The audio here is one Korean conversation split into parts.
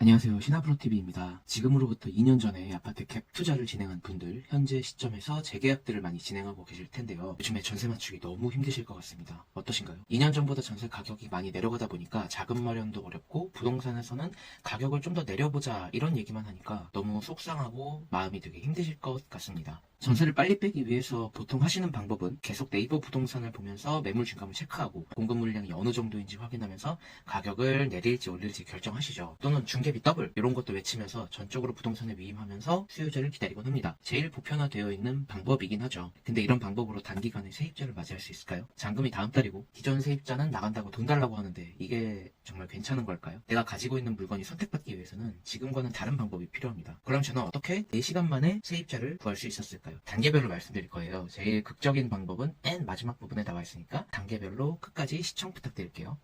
안녕하세요. 신하프로TV입니다. 지금으로부터 2년 전에 아파트 갭 투자를 진행한 분들, 현재 시점에서 재계약들을 많이 진행하고 계실 텐데요. 요즘에 전세 맞추기 너무 힘드실 것 같습니다. 어떠신가요? 2년 전보다 전세 가격이 많이 내려가다 보니까 자금 마련도 어렵고 부동산에서는 가격을 좀 더 내려보자 이런 얘기만 하니까 너무 속상하고 마음이 되게 힘드실 것 같습니다. 전세를 빨리 빼기 위해서 보통 하시는 방법은 계속 네이버 부동산을 보면서 매물 증감을 체크하고 공급 물량이 어느 정도인지 확인하면서 가격을 내릴지 올릴지 결정하시죠. 또는 중개비 더블 이런 것도 외치면서 전적으로 부동산에 위임하면서 수요자를 기다리곤 합니다. 제일 보편화되어 있는 방법이긴 하죠. 근데 이런 방법으로 단기간에 세입자를 맞이할 수 있을까요? 잔금이 다음 달이고 기존 세입자는 나간다고 돈 달라고 하는데 이게 정말 괜찮은 걸까요? 내가 가지고 있는 물건이 선택받기 위해서는 지금과는 다른 방법이 필요합니다. 그럼 저는 어떻게 4시간 만에 세입자를 구할 수 있었을까요? 단계별로 말씀드릴 거예요. 제일 극적인 방법은 맨 마지막 부분에 나와 있으니까 단계별로 끝까지 시청 부탁드릴게요.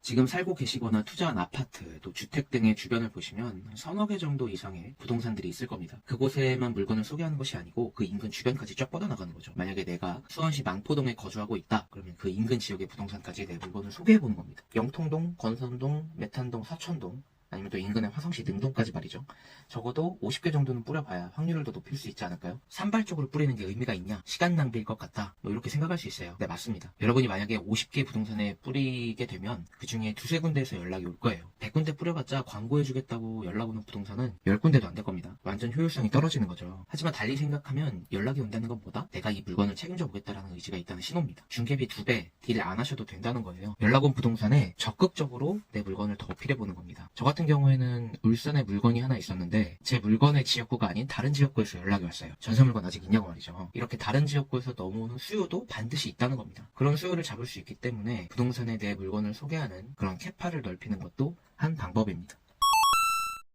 지금 살고 계시거나 투자한 아파트, 또 주택 등의 주변을 보시면 서너 개 정도 이상의 부동산들이 있을 겁니다. 그곳에만 물건을 소개하는 것이 아니고 그 인근 주변까지 쫙 뻗어나가는 거죠. 만약에 내가 수원시 망포동에 거주하고 있다, 그러면 그 인근 지역의 부동산까지 내 물건을 소개해보는 겁니다. 영통동, 건선동, 메탄동, 사천동, 아니면 또 인근의 화성시 능동까지 말이죠. 적어도 50개 정도는 뿌려봐야 확률을 더 높일 수 있지 않을까요? 산발적으로 뿌리는 게 의미가 있냐? 시간 낭비일 것 같다. 뭐 이렇게 생각할 수 있어요. 네, 맞습니다. 여러분이 만약에 50개 부동산에 뿌리게 되면 그 중에 두세 군데에서 연락이 올 거예요. 100군데 뿌려봤자 광고해주겠다고 연락 오는 부동산은 10군데도 안 될 겁니다. 완전 효율성이 떨어지는 거죠. 하지만 달리 생각하면 연락이 온다는 건 뭐다? 내가 이 물건을 책임져 보겠다라는 의지가 있다는 신호입니다. 중개비 2배, 딜 안 하셔도 된다는 거예요. 연락 온 부동산에 적극적으로 내 물건을 더 어필해보는 겁니다. 저 같은 경우에는 울산에 물건이 하나 있었는데 제 물건의 지역구가 아닌 다른 지역구에서 연락이 왔어요. 전세 물건 아직 있냐고 말이죠. 이렇게 다른 지역구에서 넘어오는 수요도 반드시 있다는 겁니다. 그런 수요를 잡을 수 있기 때문에 부동산에 내 물건을 소개하는 그런 캐파를 넓히는 것도 한 방법입니다.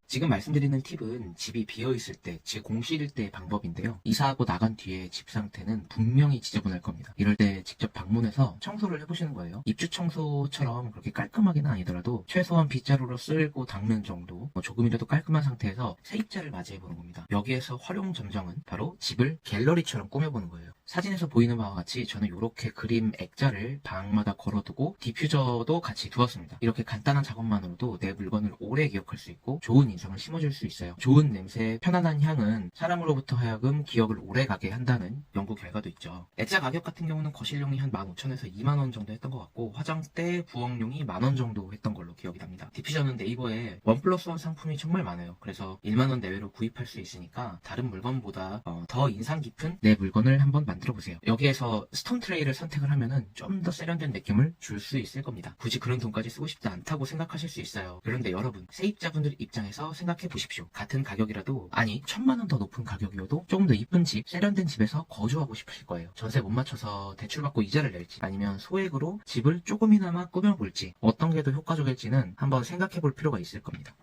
지금 말씀드리는 팁은 집이 비어있을 때, 제 공실일 때의 방법인데요. 이사하고 나간 뒤에 집 상태는 분명히 지저분할 겁니다. 이럴 때 직접 방문해서 청소를 해보시는 거예요. 입주 청소처럼 그렇게 깔끔하게는 아니더라도 최소한 빗자루로 쓸고 닦는 정도, 조금이라도 깔끔한 상태에서 세입자를 맞이해보는 겁니다. 여기에서 활용 점정은 바로 집을 갤러리처럼 꾸며보는 거예요. 사진에서 보이는 바와 같이 저는 이렇게 그림 액자를 방마다 걸어두고 디퓨저도 같이 두었습니다. 이렇게 간단한 작업만으로도 내 물건을 오래 기억할 수 있고 좋은 인상을 심어줄 수 있어요. 좋은 냄새, 편안한 향은 사람으로부터 하여금 기억을 오래 가게 한다는 연구 결과도 있죠. 액자 가격 같은 경우는 거실용이 한 15,000에서 2만원 정도 했던 것 같고 화장대, 부엌용이 10,000원 정도 했던 걸로 기억이 납니다. 디퓨저는 네이버에 1+1 상품이 정말 많아요. 그래서 10,000원 내외로 구입할 수 있으니까 다른 물건보다 더 인상 깊은 내 물건을 한번 만들어보세요. 여기에서 스톤 트레이를 선택을 하면은 좀 더 세련된 느낌을 줄 수 있을 겁니다. 굳이 그런 돈까지 쓰고 싶지 않다고 생각하실 수 있어요. 그런데 여러분, 세입자분들 입장에서 생각해 보십시오. 같은 가격이라도, 아니 1,000만원 더 높은 가격이어도 조금 더 이쁜 집, 세련된 집에서 거주하고 싶으실 거예요. 전세 못 맞춰서 대출받고 이자를 낼지, 아니면 소액으로 집을 조금이나마 꾸며볼지, 어떤 게 더 효과적일지는 한번 생각해 볼 필요가 있을 겁니다.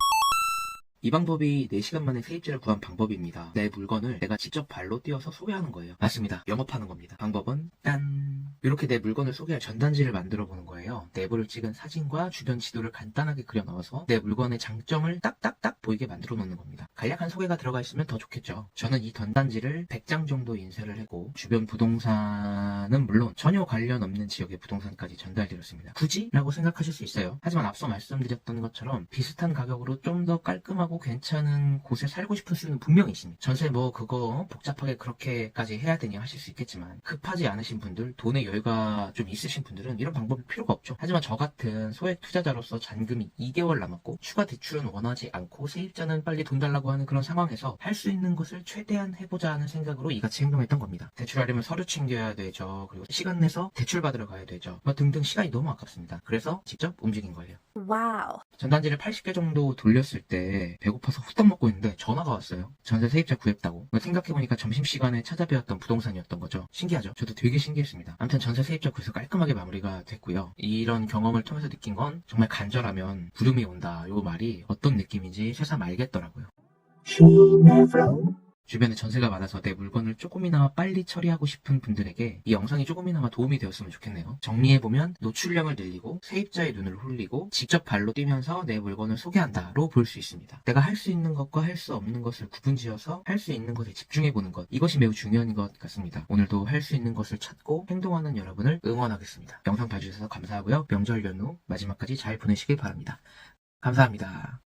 이 방법이 4시간 만에 세입자를 구한 방법입니다. 내 물건을 내가 직접 발로 뛰어서 소개하는 거예요. 맞습니다. 영업하는 겁니다. 방법은 짠! 이렇게 내 물건을 소개할 전단지를 만들어 보는 거예요. 내부를 찍은 사진과 주변 지도를 간단하게 그려 넣어서 내 물건의 장점을 딱딱딱 보이게 만들어 놓는 겁니다. 간략한 소개가 들어가 있으면 더 좋겠죠. 저는 이 전단지를 100장 정도 인쇄를 하고 주변 부동산은 물론 전혀 관련 없는 지역의 부동산까지 전달드렸습니다. 굳이? 라고 생각하실 수 있어요. 하지만 앞서 말씀드렸던 것처럼 비슷한 가격으로 좀 더 깔끔하고 괜찮은 곳에 살고 싶은 수요는 분명히 있습니다. 전세 뭐 그거 복잡하게 그렇게까지 해야 되냐 하실 수 있겠지만 급하지 않으신 분들, 돈의 여유가 좀 있으신 분들은 이런 방법이 필요가 없죠. 하지만 저 같은 소액 투자자로서 잔금이 2개월 남았고 추가 대출은 원하지 않고 세입자는 빨리 돈 달라고 하는 그런 상황에서 할 수 있는 것을 최대한 해보자 하는 생각으로 이같이 행동했던 겁니다. 대출하려면 서류 챙겨야 되죠. 그리고 시간 내서 대출 받으러 가야 되죠. 뭐 등등 시간이 너무 아깝습니다. 그래서 직접 움직인 거예요. 와우. 전단지를 80개 정도 돌렸을 때 배고파서 후딱 먹고 있는데 전화가 왔어요. 전세 세입자 구했다고. 생각해보니까 점심시간에 찾아뵈었던 부동산이었던 거죠. 신기하죠? 저도 되게 신기했습니다. 아무튼 전세 세입자 구해서 깔끔하게 마무리가 됐고요. 이런 경험을 통해서 느낀 건 정말 간절하면 부름이 온다. 요 말이 어떤 느낌인지 새삼 알겠더라고요. 주변에 전세가 많아서 내 물건을 조금이나마 빨리 처리하고 싶은 분들에게 이 영상이 조금이나마 도움이 되었으면 좋겠네요. 정리해보면 노출량을 늘리고 세입자의 눈을 홀리고 직접 발로 뛰면서 내 물건을 소개한다로 볼 수 있습니다. 내가 할 수 있는 것과 할 수 없는 것을 구분지어서 할 수 있는 것에 집중해보는 것, 이것이 매우 중요한 것 같습니다. 오늘도 할 수 있는 것을 찾고 행동하는 여러분을 응원하겠습니다. 영상 봐주셔서 감사하고요. 명절 연휴 마지막까지 잘 보내시길 바랍니다. 감사합니다.